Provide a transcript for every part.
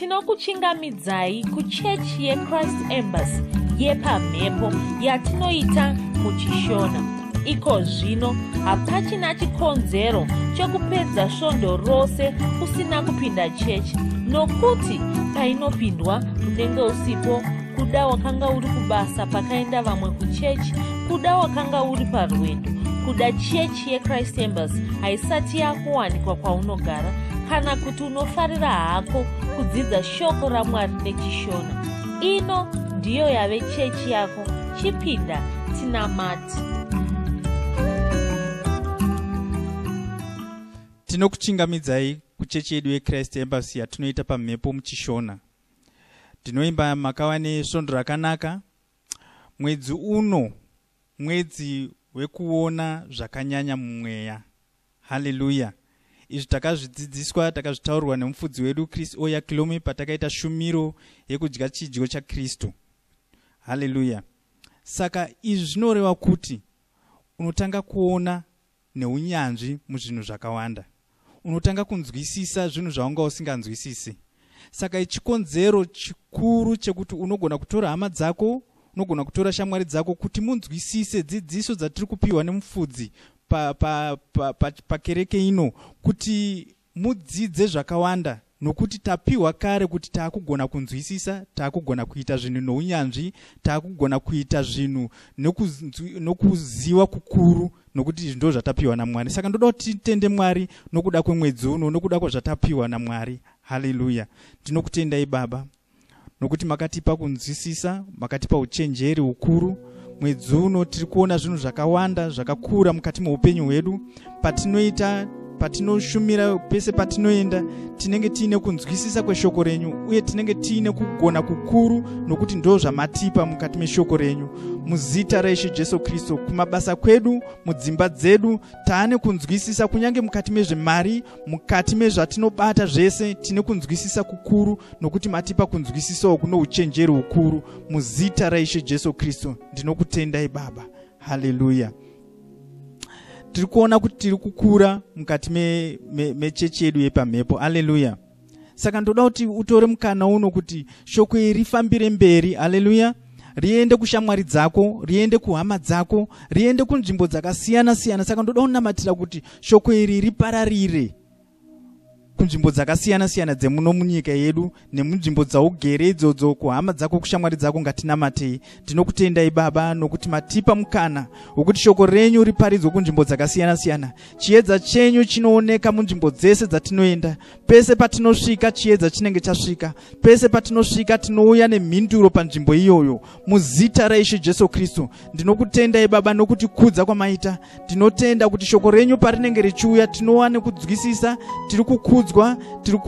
tinokuchingamidzai kuchechi yeChrist Embassy yepamhepo yatinoita muchishona. Iko zvino hapachina chikonzero chokupedza svondo rose usina kupinda chechi, nokuti painopindwa unenge usipo, kuda wakanga uri kubasa pakaenda vamwe kuchechi, kuda wakanga uri parwendo, kuda chechi yeChrist Embassy haisati yakuwanikwa kwaunogara, kana kuti unofarira hako kudzidza shoko raMwari nechishona. Ino ndiyo yave chechi yako. Chipinda tinamati. Tinokuchingamidzai kuchechi yedu yeChrist Embassy yatinoita pamhepo muchishona. Tinoimba makava nesvondo rakanaka. Mwedzi uno mwedzi wekuona zvakanyanya mumweya. Haleluya. Izvi takazvidzidziswa, takazvitaurwa nemufudzi wedu Chris Oya Kilome patakaita shumiro yekudya chidyo chaKristu. Haleluya. Saka izvi zvinoreva kuti unotanga kuona neunyanzvi muzvinhu zvakawanda. Unotanga kunzwisisa zvinhu zvaunga usinganzwisisi. Saka chikonzero chikuru chekuti unogona kutora hama dzako, unogona kutora shamwari dzako kuti munzwisise dzidziso dzatiri kupiwa nemufudzi pakereke ino, kuti mudzidze zvakawanda, nokuti tapiwa kare kuti taakugona kunzwisisa, taakugona kuita zvinhu nounyanzvi, taakugona kuita zvinhu nokuziva kukuru, nokuti izvi ndo zvatapiwa naMwari. Saka ndoda kuti titende Mwari nokuda kwemwedzi uno, nokuda kwezvatapiwa naMwari. Haleluya. Tinokutendai Baba nokuti makatipa kunzwisisa, makatipa uchenjeri ukuru. Mwedzi uno tiri kuona zvinhu zvakawanda zvakakura mukati muupenyu hwedu. Patinoshumira, pese patinoenda, tinenge tiine kunzwisisa kweshoko renyu, uye tinenge tiine kugona kukuru, nokuti ndo zvamatipa mukati meshoko renyu. Muzita raIshe Jesu Kristu, kumabasa kwedu, mudzimba dzedu, taane kunzwisisa kunyange mukati mezvemari, mukati mezvatinobata zvese, tine kunzwisisa kukuru, nokuti matipa kunzwisisawo kuno uchenjeri ukuru. Muzita raIshe Jesu Kristu, ndinokutendai Baba. Haleluya. Tiri kuona kuti tiri kukura mukati mechechi yedu yepamhepo. Haleluya. Saka ndoda kuti utore mukana uno kuti shoko iri rifambire mberi. Haleluya. Riende kushamwari dzako, riende kuhama dzako, riende kunzvimbo dzakasiyana siyana. Saka ndoda kunamatira kuti shoko iri ripararire kunzvimbo dzakasiyana siyana dzemuno munyika yedu, nemunzvimbo dzaugere idzodzo, kuhama dzako, kushamwari dzako, ngatinamatei. Tinokutendai Baba nokuti matipa mukana wokuti shoko renyu riparidzwe kunzvimbo dzakasiyana siyana. Chiedza chenyu chinooneka munzvimbo dzese dzatinoenda. Pese patinosvika chiedza chinenge chasvika. Pese patinosvika tinouya nemhinduro panzvimbo iyoyo. Muzita raIshe Jesu Kristu, ndinokutendai Baba nokuti kudza kwamaita. Tinotenda kuti shoko renyu parinenge richiuya tinowana kunzwisisa, tiri kukudzwa, tiri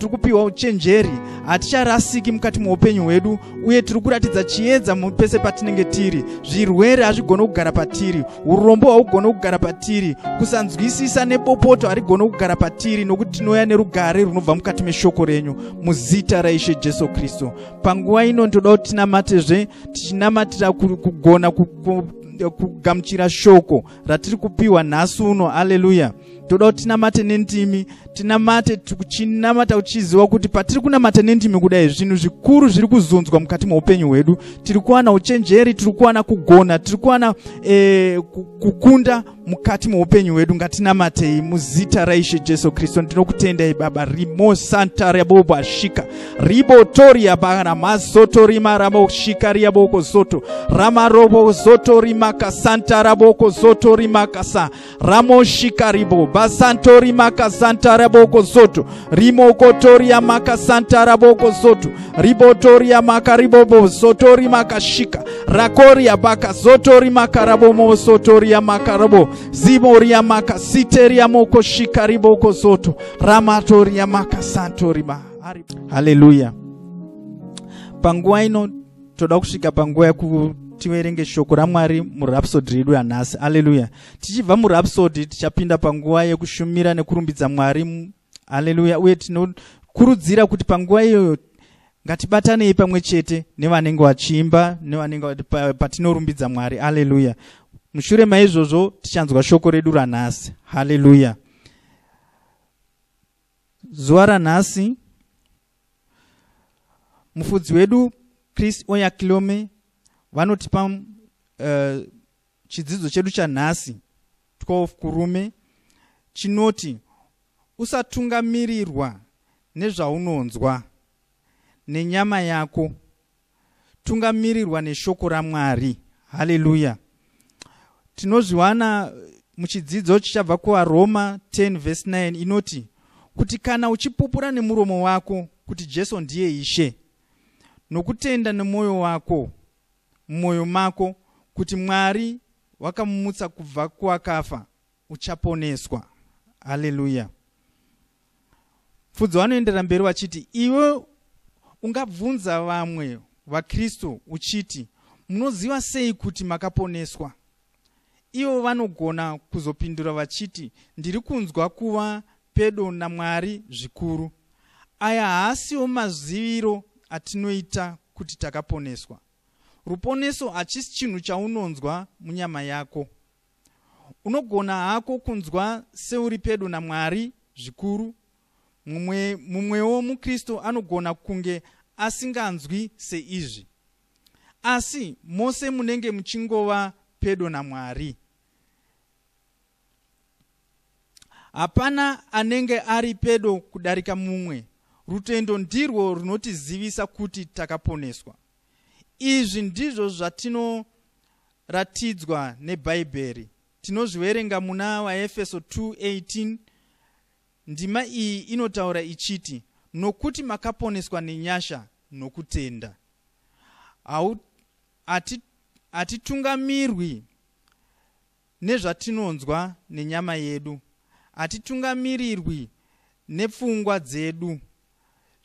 kupiwa uchenjeri, haticharasiki mukati muupenyu hwedu, uye tiri kuratidza chiedza pese patinenge tiri. Zvirwere hazvigona kugara patiri, urombo hahugona kugara patiri, kusanzwisisa nebopoto harigona kugara patiri, nokuti tinouya nerugare runobva mukati meshoko renyu. Muzita raIshe Jesu Kristu, panguva ino ndoda kuti tinamatezve, tichinamatira kugona kugamuchira shoko ratiri kupiwa nhasi uno. Haleluya. Toda kuti tinamate nendimi, tinamata uchiziva kuti patiri kunamata nendimi kudai zvinhu zvikuru zviri kuzunzwa mukati muupenyu hwedu. Tiri kuwana uchenjeri, tiri kuwana kugona, tiri kuwana kukunda mukati muupenyu hwedu. Ngatinamatei muzita raIshe Jesu Kristu. Ndinokutendai Baba. Rimo santa rabobo ashika ribo tori abana mazoto rima ramo shika riaboko zoto rama robo zoto rimaka santa raboko zoto rimaka sa ramo shika ribo basanto rimaka santa raboko zoto rimo kotoria maka santa raboko zoto ribotoria maka ribobo zoto rimaka shika rakoria baka zoto rimaka rabomo zoto rimaka rabo zimoria maka siteria moko shika riboko zoto ramatoria maka santo rima. Haleluya. Panguva ino toda kusvika panguva yekutiverenge shoko raMwari murhapsodi redu yanhasi. Haleluya. Tichibva murhapsodi tichapinda panguva yekushumira nekurumbidza Mwari. Haleluya. Uye tinokurudzira kuti panguva iyoyo ngatibatanei pamwe chete nevanenge vachiimba, nevanenge patinorumbidza Mwari. Haleluya. Mushure maizvozvo tichanzwa shoko redu ranhasi. Haleluya. Zuva ranhasi mufudzi wedu Chris Oyakilome vanotipa chidzidzo chedu chanhasi 12 kurume chinoti usatungamirirwa nezvaunonzwa nenyama yako, tungamirirwa neshoko raMwari. Haleluya. Tinozviwana muchidzidzo chichabva kuvaRoma 10 verse 9 inoti kuti kana uchipupura nemuromo wako kuti Jesu ndiye Ishe, nokutenda nemwoyo wako mumwoyo mako kuti Mwari wakamumutsa kubva kuwakafa, uchaponeswa. Haleluya. Mufudzi wanoendera mberi wachiti, iwe ungabvunza vamwe vaKristu uchiti, munoziva sei kuti makaponeswa? Ivo vanogona kuzopindura vachiti, ndiri kunzwa kuva pedo naMwari zvikuru. Aya haasiwo maziviro atinoita kuti takaponeswa. Ruponeso hachisi chinhu chaunonzwa munyama yako. Unogona hako kunzwa seuri pedo naMwari zvikuru. Mumwewo muKristu anogona kunge asinganzwi seizvi. Asi mose munenge muchingova pedo naMwari. Hapana anenge ari pedo kudarika mumwe. Rutendo ndirwo runotizivisa kuti takaponeswa. Izvi ndizvo zvatinoratidzwa neBhaibheri. Tinozviverenga muna vaEfeso 2:18. Ndima iyi inotaura ichiti, nokuti makaponeswa nenyasha nokutenda. Hatitungamirwi nezvatinonzwa nenyama yedu. Hatitungamirirwi nepfungwa dzedu.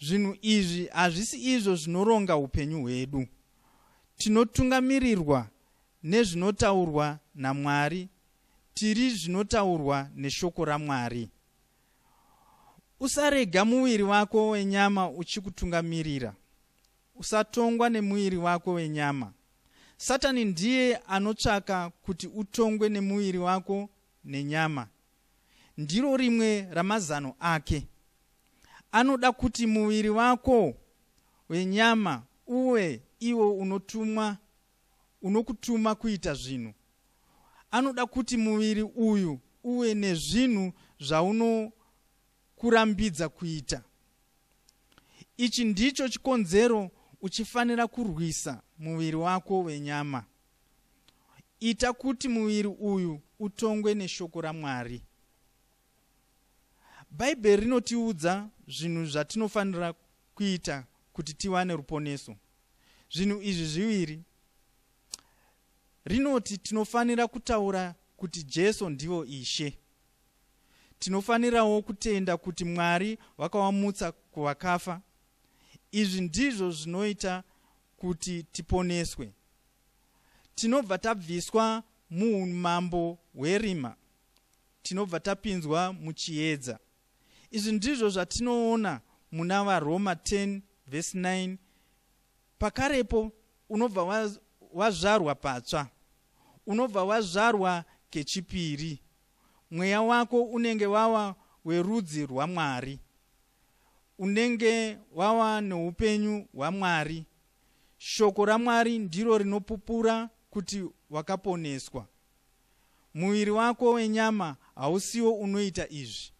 Zvinhu izvi hazvisi izvo zvinoronga upenyu hwedu. Tinotungamirirwa nezvinotaurwa naMwari, tiri zvinotaurwa neshoko raMwari. Usarega muviri wako wenyama uchikutungamirira. Usatongwa nemuviri wako wenyama. Satani ndiye anotsvaka kuti utongwe nemuviri wako nenyama. Ndiro rimwe ramazano ake. Anoda kuti muviri wako wenyama uwe iwo unokutuma kuita zvinhu. Anoda kuti muviri uyu uwe nezvinhu zvaunokurambidza kuita. Ichi ndicho chikonzero uchifanira kurwisa muviri wako wenyama. Ita kuti muviri uyu utongwe neshoko raMwari. Bhaibheri rinotiudza zvinhu zvatinofanira kuita kuti tiwane ruponeso. Zvinhu izvi zviviri. Rinoti tinofanira kutaura kuti Jesu ndivo Ishe. Tinofanirawo kutenda kuti Mwari wakawamutsa kuvakafa. Izvi ndizvo zvinoita kuti tiponeswe. Tinobva tabviswa muumambo hwerima. Tinobva tapinzwa muchiedza. Izvi ndizvo zvatinoona muna vaRoma 10 verse 9. Pakarepo unobva wazvarwa patsva. Unobva wazvarwa kechipiri. Mweya wako unenge wava werudzi rwaMwari. Unenge wava neupenyu hwaMwari. Shoko raMwari ndiro rinopupura kuti wakaponeswa. Muviri wako wenyama hausiwo unoita izvi.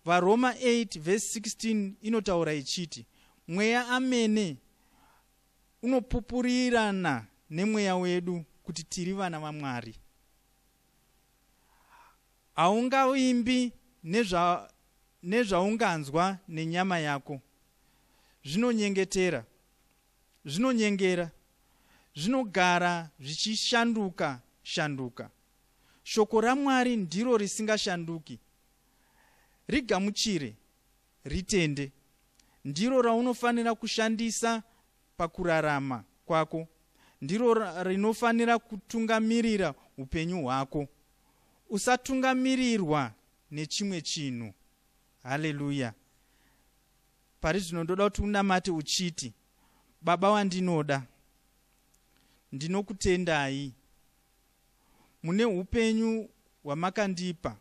VaRoma 8 verse 16 inotaura ichiti, mweya amene unopupurirana nemweya wedu kuti tiri vana vaMwari. Haungavimbi nezvaunganzwa nenyama yako. Zvinonyengera, zvinogara zvichishanduka. Shoko raMwari ndiro risingashanduki. Rigamuchire, ritende. Ndiro raunofanira kushandisa pakurarama kwako. Ndiro rinofanira kutungamirira upenyu hwako. Usatungamirirwa nechimwe chinhu. Haleluya. Pari zvino ndoda kuti unamate uchiti, Baba wandinoda, ndinokutendai. Mune upenyu hwamakandipa.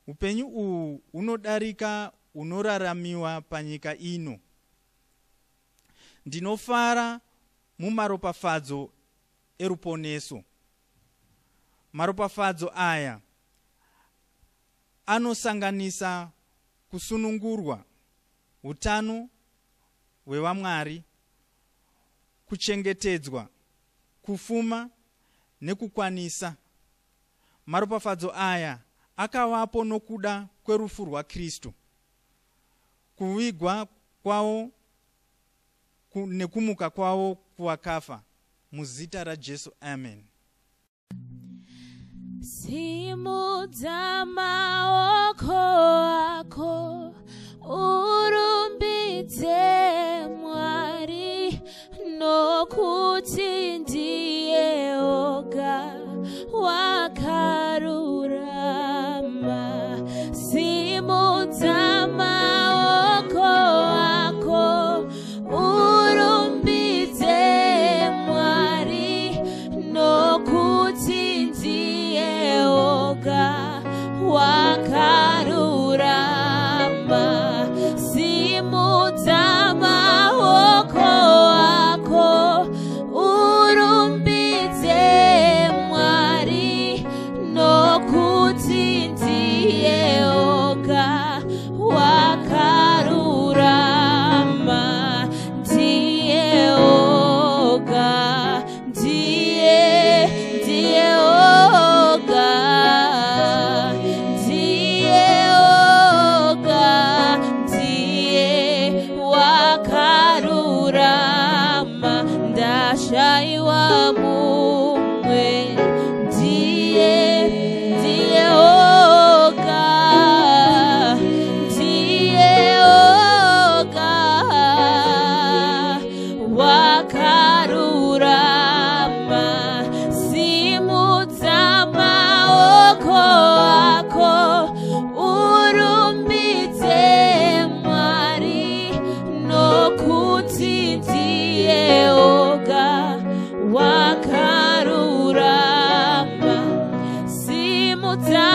Upenyu uhu unodarika unoraramiwa panyika ino. ndinofara mumaropafadzo eruponeso. Maropafadzo aya anosanganisa kusunungurwa, utano hwevaMwari, kuchengetedzwa, kufuma nekukwanisa. Maropafadzo aya akavapo nokuda kwerufu rwaKristu, kuvigwa kwavo nekumuka kwavo kuvakafa. Muzita raJesu, amen. Simudza maoko ako urumbidze Mwari, nokuti ndiye oga wakarurama. Simudza maoko ako urumbidze Mwari, nokuti ndiye oga wakarurama. Simudza maoko ako urumbidze Mwari, nokuti ndiye oga wakarurama. Ndiye oga, ndiye oga, ndiye oga, ndiye wakarurama. Ndashaiwa mumwe, ndiye oga, ndiye oga wakarurama. Simudza maoko ako urumbidze Mwari, nokuti ndiye oga wakarurama. Simudza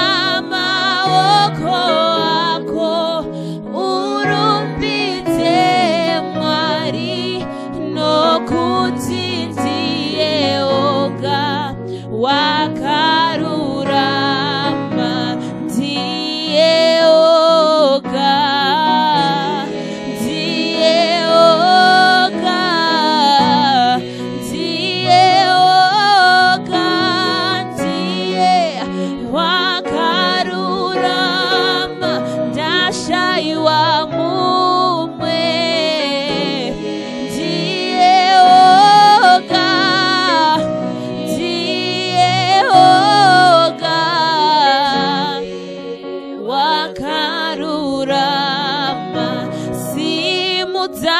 maoko ako urumbidze Mwari, nokuti ndiye oga wakarurama. Ndiye oga, ndiye oga, ndiye oga, ndiye wakarurama. Ndashaiwa mumwe, ndiye oga, ndiye oga wakarurama. Simudza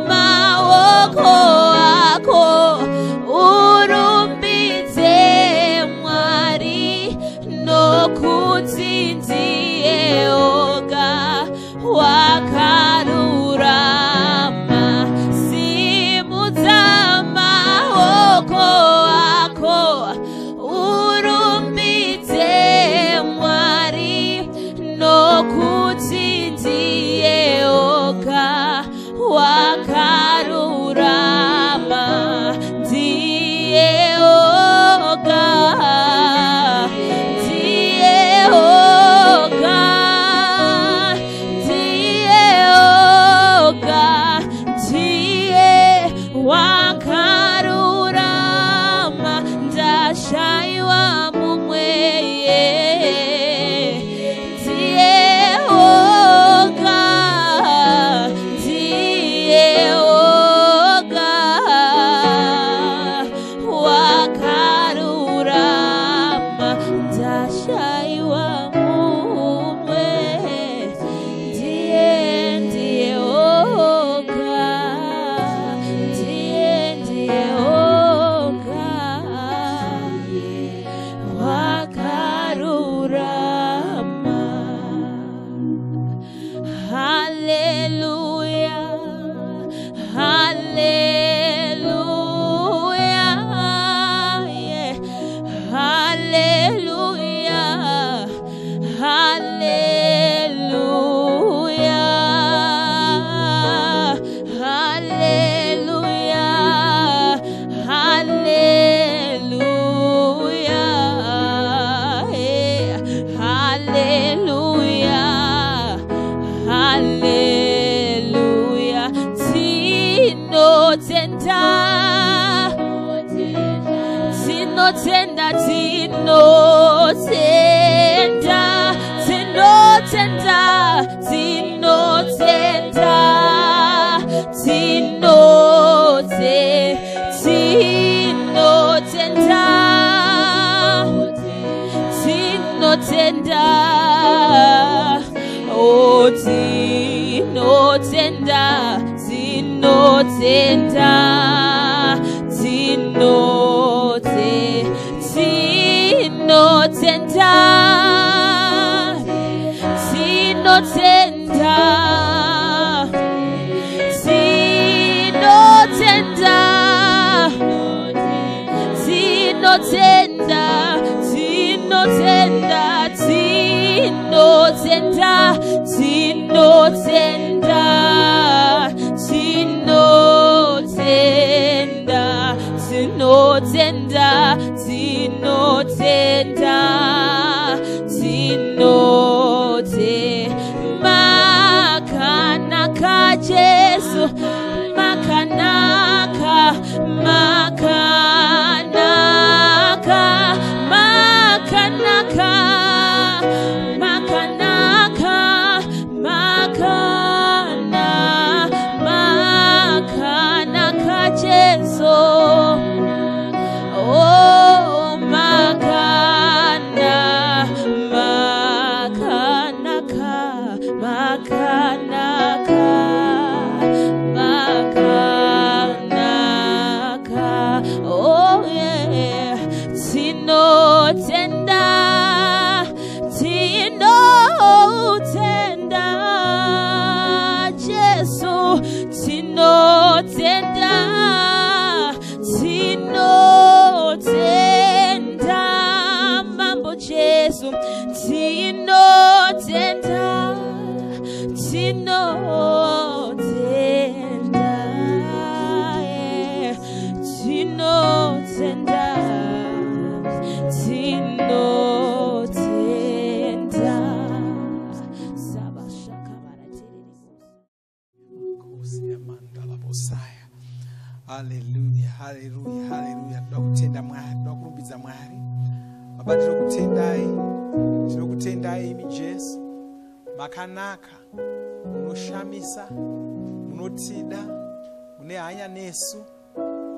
maoko ako urumbidze Mwari, nokuti ndiye oga wakarurama. Simudza maoko ako urumbidze Mwari, nokuti ndiye oga wakarurama. Ndiye oga, ndiye oga, ndiye oga, ndiye wakarurama. Ndashaiwa mumwe, ndiye oga, ndiye Oh, tinotenda, tinotenda, tinotenda, tinotenda, tinotenda, tinotenda, tinotenda, tinotenda, tinotenda, tinotenda, tinotenda, tinotenda, makanaka Jesu, makanaka, makanaka, makanaka, makanaka, makanaka Jesu. Oh, makanaka, makanaka, oh yeah, tinotenda, tinotenda, Jesu, tinotenda, tinotenda, mambo Jesu, tinotenda, tinotenda, yeah. Tinotenda, tinotenda. Hallelujah, hallelujah, hallelujah. Ndakutenda Mwari, ndakurumbidza Mwari. Baba, tinokutendai, tinokutendai imi Jesu. Makanaka, munoshamisa, munotida, mune hanya nesu.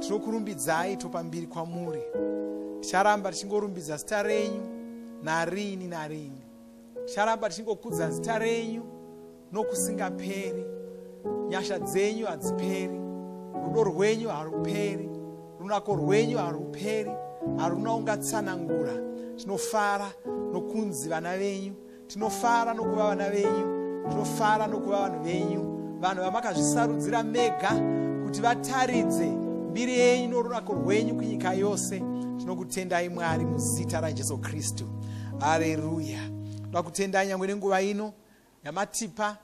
Tinokurumbidzai topambiri kwamuri. Ticharamba tichingorumbidza zita renyu narini narini. Ticharamba tichingokudza zita renyu nokusingaperi. Nyasha dzenyu hadziperi, rudo rwenyu haruperi, runako rwenyu haruperi, haruna ungatsanangura. Tinofara nokunzi vana venyu, tinofara nokuva vana venyu, tinofara nokuva vanhu venyu, vanhu vamakazvisarudzira mega kuti vataridze mbiri yenyu norunako rwenyu kunyika yose. Tinokutendai Mwari muzita raJesu Kristu. Haleluya. Tinokutendai nyangwe nenguva ino yamatipa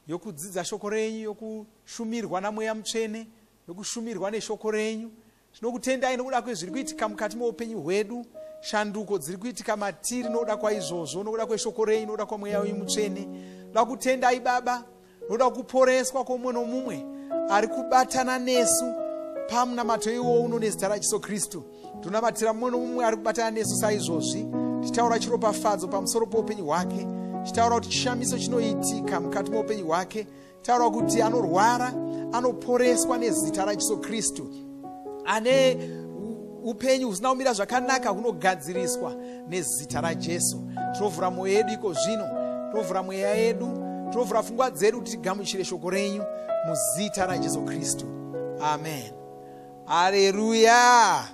yokudzidza shoko renyu, yokushumirwa naMweya Mutsvene, yokushumirwa neshoko renyu. Tinokutendai nokuda kwezviri kuitika mukati meupenyu hwedu, shanduko dziri kuitika matiri nokuda kwaizvozvo, nokuda kweshoko renyu, nokuda kwaMweya wenyu Mutsvene. Tinokutendai Baba nokuda kuporeswa kwomumwe nomumwe ari kubatana nesu pamunamato iwowo nezita raJesu Kristu. Tunamatira mumwe nomumwe ari kubatana nesu saizvozvi, tichitaura chiropafadzo pamusoro poupenyu hwake, tichitaura kuti chishamiso chinoitika mukati meupenyu hwake, tichitaura kuti anorwara anoporeswa nezita raJesu Kristu, ane upenyu husina kumira zvakanaka hunogadziriswa nezita raJesu. Tinovhura mwoyo yedu iko zvino, tinovhura mweya yedu, tinovhura pfungwa dzedu kuti tigamuchire shoko renyu muzita raJesu Kristu. Amen. Haleluya.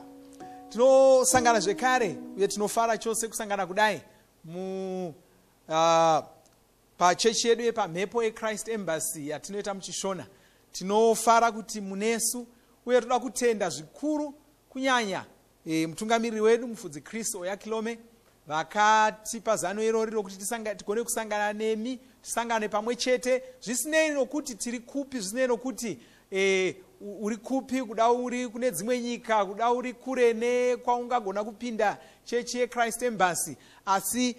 Tinosangana zvekare uye tinofara chose kusangana kudai pachechi yedu yepamhepo yeChrist Embassy yatinoita muchishona. Tinofara kuti munesu uye toda kutenda zvikuru kunyanya mutungamiriri wedu mufudzi Kristo Oyakilome vakatipa zano irori rokuti tigone kusangana nemi, tisangane pamwe chete, zvisinei nokuti tiri kupi, zvisinei nokuti uri kupi, kuda uri kune dzimwe nyika, kuda uri kure nekwaungagona kupinda chechi yeChrist Embassy, asi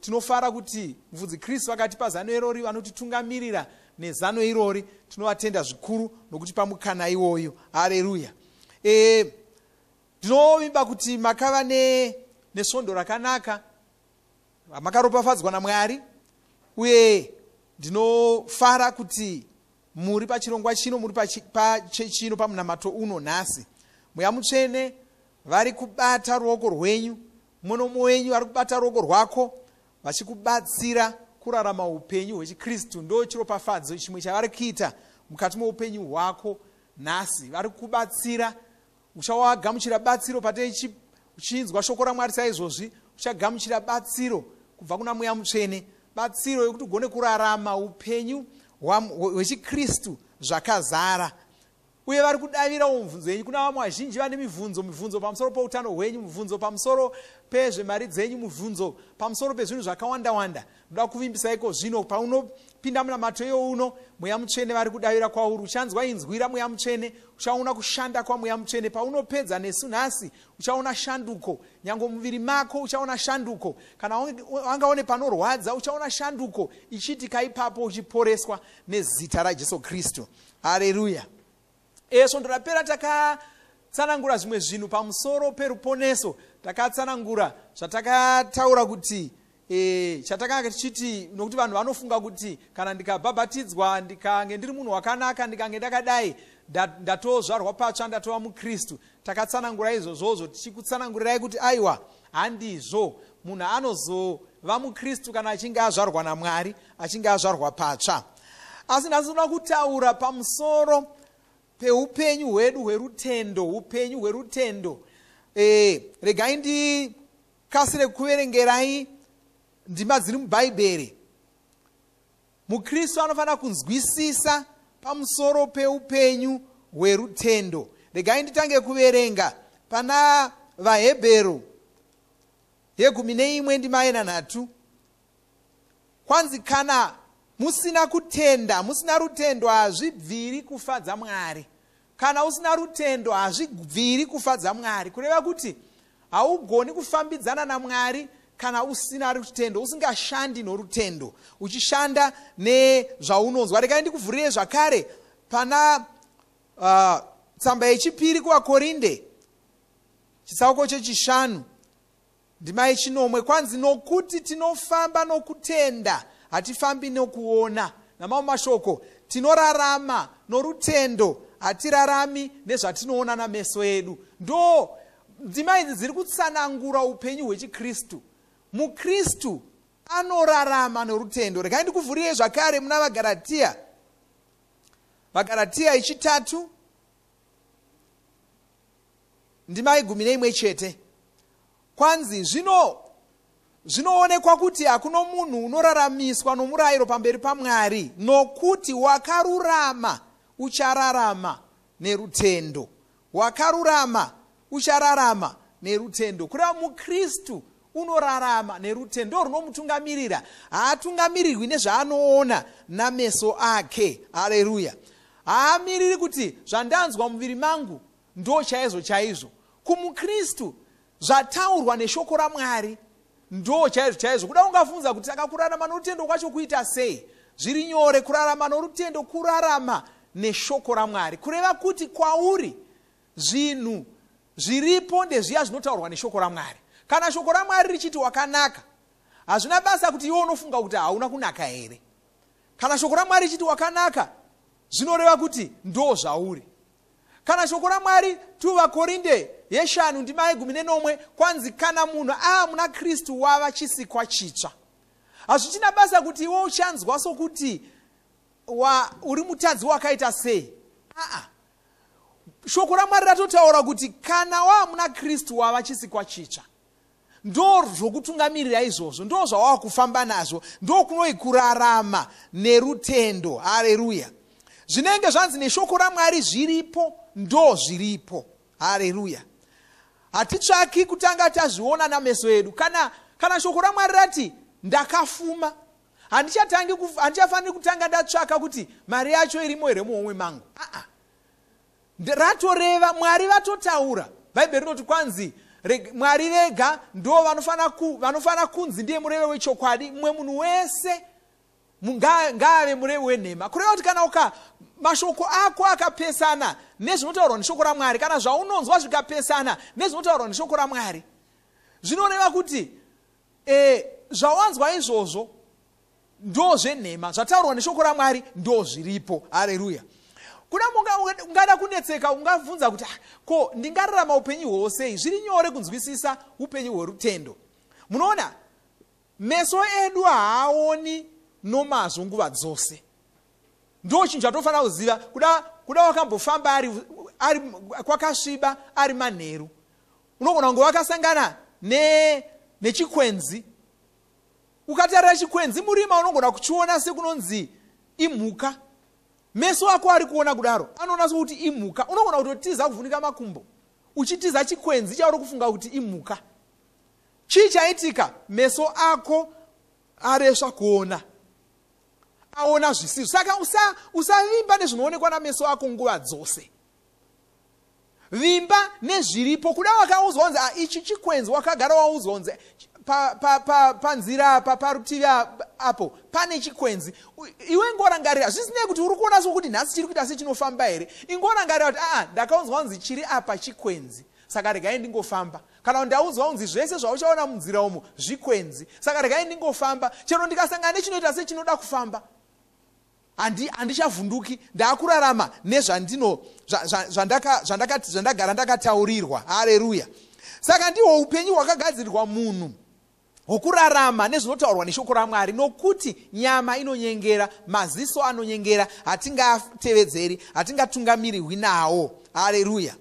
tinofara kuti mufudzi Kristo vakatipa zano irori, vanotitungamirira nezano irori. Tinovatenda zvikuru nokuti pamukana iwoyo. Haleluya. Ndinovimba kuti makava nesvondo rakanaka, makaropafadzwa naMwari, uye ndinofara kuti muri pachirongwa chino, muri pachechino, pamunamato uno nhasi. Mweya Mutsvene vari kubata ruoko rwenyu, mumwe nomumwe wenyu ari kubata ruoko rwako, vachikubatsira kurarama upenyu hwechikristu. ndo chiropafadzo chimwe chavari kuita mukati meupenyu hwako nhasi. vari kubatsira, uchawagamuchira batsiro patei uchinzwa shoko raMwari saizvozvi, uchagamuchira batsiro kubva kuna Mweya Mutsvene, batsiro yekuti ugone kurarama upenyu hwechikristu zvakazara. uye vari kudavirawo mibvunzo yenyu. kuna vamwe vazhinji vane mibvunzo pamusoro peutano hwenyu, mibvunzo pamusoro pezvemari dzenyu, mibvunzo pamusoro pezvinhu zvakawanda-wanda. ndoda kuvimbisaiko zvino paunopinda munamato iwouno, Mweya Mutsvene vari kudavira kwauri. uchanzwa inzwi raMweya Mutsvene, uchaona kushanda kwaMweya Mutsvene. paunopedza nesu nhasi uchaona shanduko, nyange muviri mako uchaona shanduko. kana wangaone panorwadza uchaona shanduko ichiitika ipapo, uchiporeswa nezita raJesu Kristu. Haleluya. Eso ndorapera takatsanangura zvimwe zvinhu pamusoro peruponeso. Takatsanangura zvatakataura kuti chatakanga tichiti, nokuti vanhu vanofunga kuti kana ndikabhabhatidzwa ndikange ndiri munhu wakanaka, ndikange ndakadai ndatozvarwa patsva, ndatova muKristu. Takatsanangura izvozvozvo tichikutsanangurirai kuti aiwa, handizvo. munhu anozova muKristu kana achinge azvarwa naMwari, achinge azvarwa patsva. asi ndinoda kutaura pamusoro peupenyu hwedu hwerutendo, upenyu hwerutendo. Regai ndikasire kuverengerai ndima dziri mubhaibheri. muKristu anofanira kunzwisisa pamusoro peupenyu hwerutendo. Regai nditange kuverenga pana vaHebheru 11 ndima 3. kwanzi kana musina kutenda, musina rutendo, hazvibviri kufadza Mwari. kana usina rutendo, hazvibviri kufadza Mwari. kureva kuti haugoni kufambidzana naMwari kana usina rutendo, usingashandi norutendo, uchishanda nezvaunonzwa. Regai ndikuvhurire zvakare pana tsamba yechipiri kuvaKorinde chitsauko 5 ndima 9. kwanzi nokuti tinofamba nokutenda, hatifambi nokuona. namamwe mashoko, tinorarama norutendo, hatirarami nezvatinoona nameso edu. ndo ndima idzi dziri kutsanangura upenyu hwechikristu. muKristu anorarama norutendo. regai ndikuvhurire zvakare muna vaGaratiya 3 ndima 11 chete. kwanzi zvinoonekwa kuti hakuno munhu unoraramiswa nomurayiro pamberi paMwari, nokuti wakarurama uchararama nerutendo. wakarurama uchararama nerutendo. kureva muKristu unorarama nerutendo, ndo runomutungamirira. haatungamirirwi nezvaanoona nameso ake. Haleluya. haamiriri kuti zvandanzwa muviri mangu ndo chaizvo chaizvo. kumuKristu zvataurwa neshoko raMwari ndo chaizvo chaizvo. kuda ungabvunza kuti akakurarama norutendo kwacho kuita sei? zviri nyore kurarama norutendo, kurarama neshoko raMwari. kureva kuti kwauri zvinhu zviripo ndezviya zvinotaurwa neshoko raMwari. kana shoko raMwari richiti wakanaka, hazvina basa kuti iwe unofunga kuti hauna kunaka here. kana shoko raMwari richiti wakanaka, zvinoreva kuti ndo zvauri. kana shoko raMwari tuvaKorinde 5 ndima 11 kwanzi kana munhu muna Kristu wava chisikwa chitsva. hazvichina basa kuti iwe uchanzwa sokuti uri mutadzi wakaita sei. shoko raMwari ratotaura kuti kana muna Kristu wava chisikwa chitsva. ndo zvokutungamirira izvozvo, ndo zvawava kufamba nazvo, ndo kunoi kurarama nerutendo. Haleluya. zvinenge zvanzi neshoko raMwari zviripo, ndo zviripo. Haleluya. hatitsvaki kutanga tazviona nameso edu. kana shoko raMwari rati ndakafuma, handichafaniri kutanga ndatsvaka kuti mari yacho irimo here muomwe mangu. ratoreva, Mwari vatotaura. bhaibheri rinoti kwanzi Mwari vega ndo vanofana kunzi ndiye mureve wechokwadi, mumwe munhu wese ngave mureve wenhema. kureva kuti kana mashoko ako akapesana nezvinotaurwa neshoko raMwari, kana zvaunonzwa zvikapesana nezvinotaurwa neshoko raMwari, zvinoreva kuti zvawanzwa izvozvo ndo zvenhema, zvataurwa neshoko raMwari ndo zviripo. Haleluya. kuda ungada kunetseka, ungabvunza kuti ko ndingararama upenyu hwosei? zviri nyore kunzwisisa upenyu hwerutendo. munoona meso edu haaoni nomazvo nguva dzose. Ndo chinhu chatofanira kuziva. Kuda wakambofamba ari kwakasviba ari manheru, unogona kunge wakasangana nechikwenzi. Ukatarira chikwenzi murima unogona kuchiona sekunonzi imhuka. Meso ako ari kuona kudaro anoona sokuti imhuka. Unogona kutotiza kuvhunika makumbo uchitiza chikwenzi chauri kufunga kuti imhuka. Chii chaitika? Meso ako aresva kuona, aona zvisizvo. Saka usavimba nezvinoonekwa nameso ako nguva dzose. Vimba nezviripo. Kuda wakauzwa kunzi ichi chikwenzi, wakagara wauzwa kunzi panzira apa parutivi apo pane chikwenzi, iwe ngorangarira. Zvisinei kuti uri kuona sokuti nhasi chiri kuita sechinofamba here. Ingorangarira kuti ndakaunzwa kunzi chiri apa chikwenzi, saka regai ndingofamba. Kana ndaudzwa kunzi zvese zvauchaona munzira umu zvikwenzi, saka regai ndingofamba. Chero ndikasangana nechinoita sechinoda kufamba, handichavhunduki. Ndaakurarama nezvandagara ndakataurirwa. Haleluya. Saka ndihwo upenyu hwakagadzirirwa munhu, hwokurarama nezvinotaurwa neshoko raMwari. Nokuti nyama inonyengera, maziso anonyengera, hatingatevedzeri, hatingatungamirihwi nawo. Haleluya.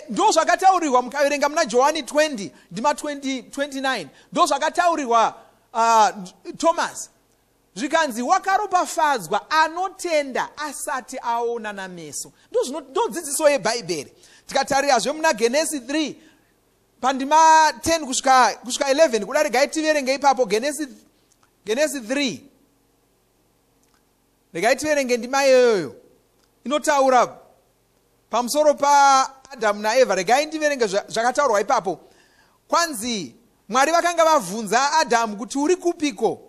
Ndo zvakataurirwa mukaverenga muna Johani 20 ndima 29. Ndo zvakataurirwa Thomas, zvikanzi wakaropafadzwa anotenda asati aona nameso. Ndo dzidziso yeBhaibheri. Tikatarirazve muna Genesi 3 pandima 10 kusvika 11, kuda regai tiverenge ipapo. Genesi 3 regai tiverenge ndima iyoyo inotaura pamusoro paAdhamu naEvha. Regai ndiverenge zvakataurwa ipapo. Kwanzi Mwari vakanga vabvunza Adhamu kuti uri kupiko?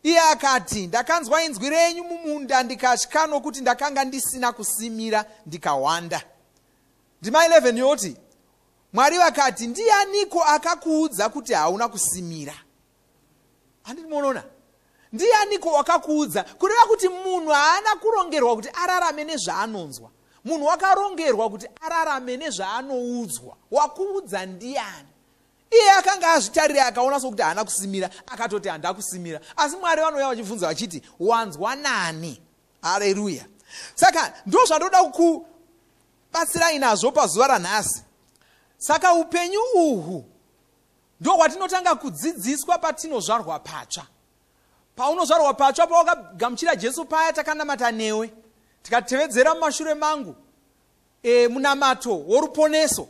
Iye akati, ndakanzwa inzwi renyu mumunda ndikatya, nokuti ndakanga ndisina kusimira ndikawanda. Ndima 11 yoti Mwari vakati, ndianiko akakuudza kuti hauna kusimira? Handiti munoona? Ndianiko wakakuudza? Kureva kuti munhu haana kurongerwa kuti ararame nezvaanonzwa. Munhu wakarongerwa kuti ararame nezvaanoudzwa. Wakuudza ndiani? Iye akanga azvitarira akaona sokuti haana kusimira, akatoti handa kusimira. Asi Mwari vanouya vachibvunza vachiti, wanzwa nani? Haleluya. Saka ndo zvandoda kukubatsirai nazvo pazuva ranhasi. Saka upenyu uhu ndo hwatinotanga kudzidziswa patinozvarwa patsva. Paunozvarwa patsva, pawakagamuchira Jesu paya takanamata newe, tikatevedzera mumashure mangu munamato woruponeso,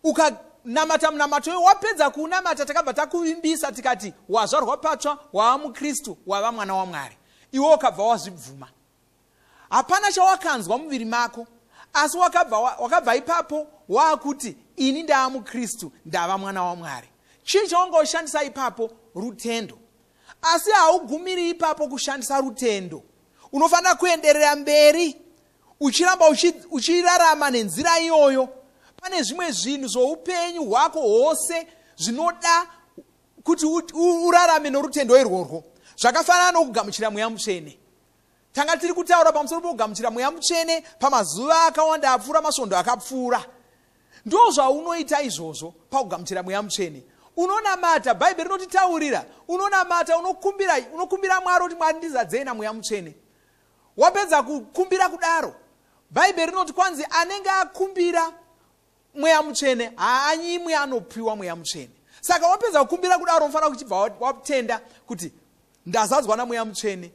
ukanamata munamato iwe, wapedza kuunamata takabva takuvimbisa tikati wazvarwa patsva, wava muKristu, wava mwana waMwari. Iwe ukabva wazvibvuma. Hapana chawakanzwa muviri mako, asi wakabva ipapo waakuti ini ndava muKristu, ndava mwana waMwari. Chii chaunga ushandisa ipapo? Rutendo. Asi haugumiri ipapo kushandisa rutendo. Unofanira kuenderera mberi uchiramba uchirarama nenzira iyoyo. Pane zvimwe zvinhu zvoupenyu hwako hwose zvinoda kuti urarame norutendo irworwo. Zvakafanana nokugamuchira Mweya Mutsvene. Tanga tiri kutaura pamusoro pokugamuchira Mweya Mutsvene pamazuva akawanda apfuura masvondo akapfuura. Ndo zvaunoita izvozvo pakugamuchira Mweya Mutsvene. Unonamata, Bhaibheri rinotitaurira, unonamata, unokumbira Mwari kuti Mwari ndizadzei naMweya Mutsvene. Wapedza kukumbira kudaro, Bhaibheri rinoti kwanzi anenge akumbira Mweya Mutsvene haanyimwe anopiwa Mweya Mutsvene. Saka wapedza kukumbira kudaro, unofanira kuchibva watenda kuti ndazadzwa naMweya Mutsvene,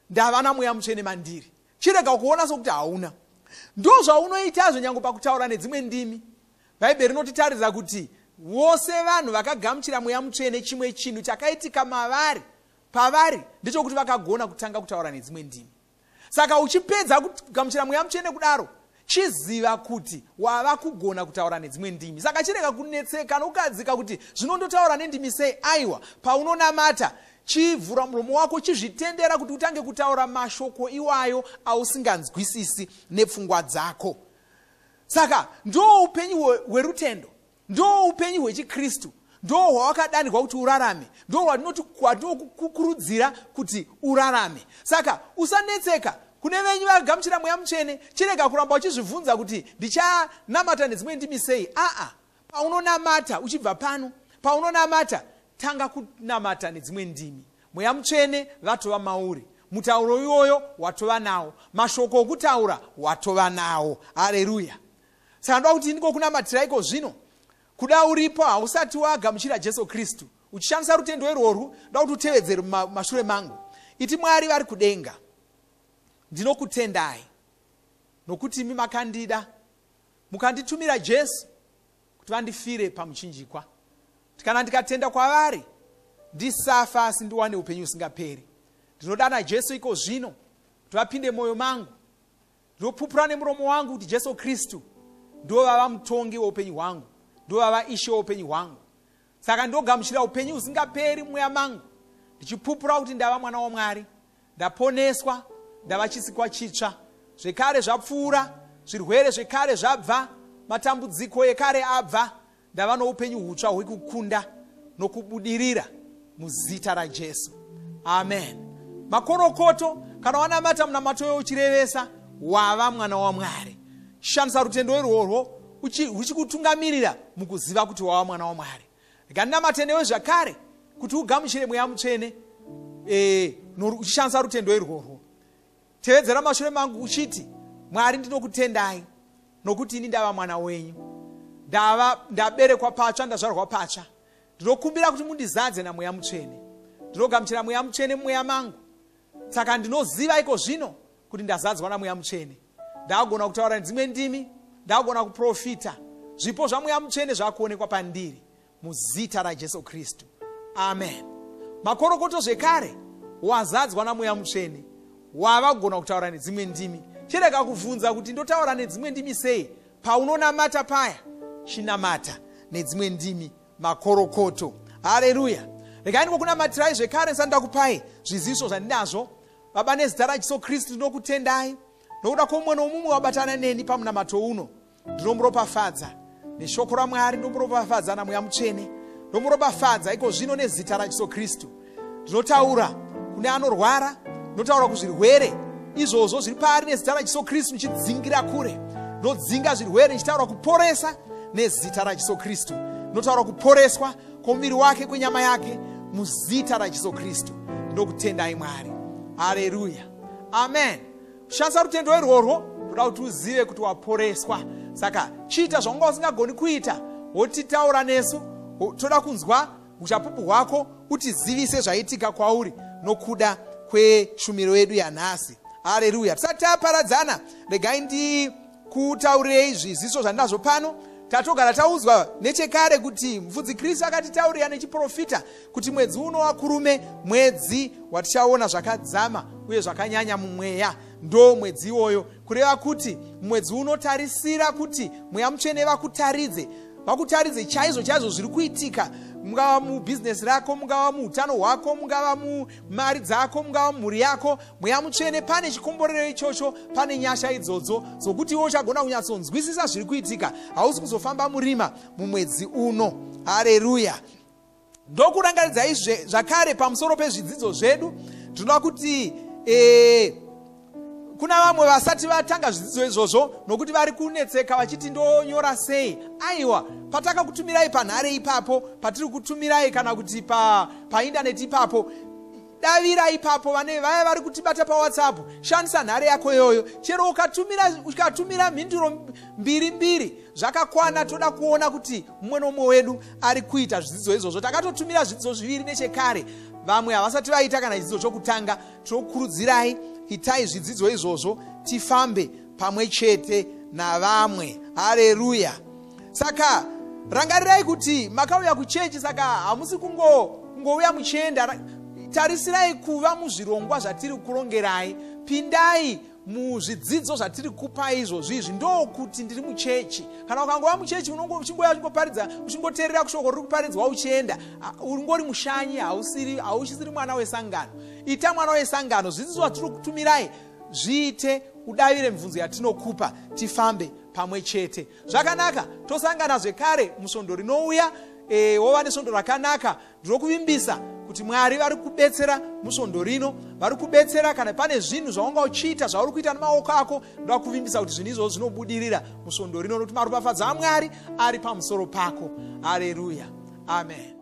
ndava naMweya Mutsvene mandiri. Chirega kuona sokuti hauna. Ndo zvaunoitazvo nyange pakutaura nedzimwe ndimi. Bhaibheri rinotitaridza kuti vose vanhu vakagamuchira Mweya Mutsvene, chimwe chinhu chakaitika pavari ndechokuti vakagona kutanga kutaura nedzimwe ndimi. Saka uchipedza kugamuchira Mweya Mutsvene kudaro, chiziva kuti wava kugona kutaura nedzimwe ndimi. Saka chirega kunetseka nokukadzika kuti zvinondotaura nendimi sei. Aiwa, paunonamata, chivhura muromo wako, chizvitendera kuti utange kutaura mashoko iwayo ausinganzwisisi nepfungwa dzako. Saka ndo upenyu hwerutendo, ndo upenyu hwechiKristu, ndo hwawakadanirwa kuti urarame, ndo hwatinokukurudzira kuti urarame. Saka usanetseka. Kune venyu vakagamuchira Mweya Mutsvene, chirega kuramba uchizvibvunza kuti ndichanamata nedzimwe ndimi sei. Paunonamata uchibva pano, paunonamata tanga kunamata nedzimwe ndimi. Mweya Mutsvene vatova mauri. Mutauro iwoyo watova nawo. Mashoko okutaura watova nawo. Haleluya. Saka ndoda kuti ndiko kunamatira iko zvino. Kuda uripo hausati wagamuchira Jesu Kristu. Uchishandisa rutendo irworwu, ndoda kuti utevedzere mashure mangu. Iti Mwari vari kudenga, ndinokutendai nokuti imi makandida mukanditumira Jesu kuti vandifire pamuchinjikwa. Kana ndikatenda kwavari ndisafa asi ndiwane upenyu usingaperi. Ndinodana Jesu iko zvino kuti vapinde moyo mangu. Ndinopupura nemuromo wangu kuti Jesu Kristu ndiwo vava mutongi weupenyu hwangu, ndiwo vava ishe weupenyu hwangu. Saka ndogamuchira upenyu usingaperi mumweya mangu, ndichipupura kuti ndava mwana waMwari, ndaponeswa, ndava chisikwa chitsva, zvekare zvapfuura, zvirwere zvekare zvabva, matambudziko ekare abva, ndava noupenyu hutsva huri kukunda nokubudirira muzita raJesu. Amen. Makorokoto kana wanamata munamato uchirevesa wava mwana waMwari. Shandisa rutendo irworwo uchikutungamirira mukuziva kuti wava mwana waMwari. Ganamate newe zvakare kuti ugamuchire Mweya Mutsvene uchishandisa rutendo irworwo. Tevedzera mashure mangu uchiti, Mwari ndinokutendai nokuti ini ndava mwana wenyu. Ndaberekwa patsva, ndazvarwa patsva. Ndinokumbira kuti mundizadze naMweya Mutsvene. Ndinogamuchira Mweya Mutsvene mumweya mangu. Saka ndinoziva iko zvino kuti ndazadzwa naMweya Mutsvene. Ndagona kutaura nedzimwe ndimi, ndagona kuprofita. Zvipo zvaMweya Mutsvene zvakuonekwa pandiri muzita raJesu Kristu. Amen. Makorokoto zvekare wazadzwa naMweya Mutsvene, wava kugona kutaura nedzimwe ndimi. Chirega kuvunza kuti ndotaura nedzimwe ndimi sei. Paunonamata paya, chinamata nedzimwe ndimi, makorokoto. Haleluya. Regai ndikokunamatirai zvekare sandakupai zviziso zvandinazvo. Baba, nezita raJesu Kristu ndinokutendai nokuda kwomumwe nomumwe wabatana neni pamunamato uno. Ndinomuropafadza neshoko raMwari, ndinomuropafadza naMweya Mutsvene, ndinomuropafadza iko zvino nezita raJesu Kristu. Ndinotaura kune anorwara, ndinotaura kuzvirwere izvozvo zviri paari nezita raJesu Kristu, ndichidzingira kure. Ndinodzinga zvirwere ndichitaura kuporesa nezita raJesu Kristu. Ndinotaura kuporeswa kwomuviri wake, kwenyama yake muzita raJesu Kristu. Ndinokutendai Mwari. Haleluya. Amen. Shandisa rutendo irworwo kuda kuti uzive kuti waporeswa. Saka chiita zvawanga usingagoni kuita, wotitaura nesu, toda kunzwa uchapupu hwako, utizivise zvaitika kwauri nokuda kweshumiro yedu yanhasi. Haleluya. Tisati taparadzana, regai ndikutaurirei zviziso zvandinazvo pano. Tatogara taudzwa nechekare kuti mufudzi Kristu akatitaurira nechiprofita kuti mwedzi uno wakurume mwedzi watichaona zvakadzama uye zvakanyanya mumweya. Ndo mwedzi iwoyo, kureva kuti mwedzi unotarisira kuti Mweya Mutsvene vakutaridze chaizvo chaizvo zviri kuitika, mungava mubhizinesi rako, mungava muutano hwako, mungava mumari dzako, mungava mumhuri yako. Mweya Mutsvene pane chikomborero ichocho, pane nyasha idzodzo zokuti iwo uchagona kunyatsonzwisisa zviri kuitika. Hausi kuzofamba murima mumwedzi uno. Haleluya. Ndokurangaridza izvi zvakare pamusoro pezvidzidzo zvedu. Ndinoda kuti kuna vamwe vasati vatanga zvidzidzo izvozvo nokuti vari kunetseka vachiti ndonyora sei. Aiwa, patakakutumirai panhare ipapo, patiri kutumirai kana kuti paindaneti ipapo, davira ipapo, vane vaya vari kutibata paWhatsApp, shandisa nhare yako iyoyo. Chero ukatumira mhinduro mbiri zvakakwana. Toda kuona kuti mumwe nomwe wedu ari kuita zvidzidzo izvozvo. Takatotumira zvidzidzo zviviri nechekare, vamwe havasati vaita kana chidzidzo chokutanga. Tinokurudzirai, itai zvidzidzo izvozvo, tifambe pamwe chete navamwe. Haleluya. Saka rangarirai kuti makauya kuchechi, saka hamusi kungouya muchienda. Tarisirai kuva muzvirongwa zvatiri kurongerai. Pindai muzvidzidzo zvatiri kupai izvozvi. Ndokuti ndiri muchechi. Kana ukangova muchechi uchingoya uchingoparidza, uchingoteerera kushoko riri kuparidzwa uchienda, ungori mushanyi, hausiri mwana wesangano. Ita mwana wesangano. Zvidzidzo zvatiri kutumirai zviite, udavire mibvunzo yatinokupa, tifambe pamwe chete. Zvakanaka. Tosangana zvekare musvondo rinouya. Wova nesvondo rakanaka. Ndinokuvimbisa kuti Mwari vari kubetsera musvondo rino, vari kubetsera kana pane zvinhu zvawanga uchiita zvauri kuita nemaoko ako. Ndoda kuvimbisa kuti zvinhu izvozvo zvinobudirira musvondo rino nokuti maropafadza aMwari ari pamusoro pako. Haleluya. Amen.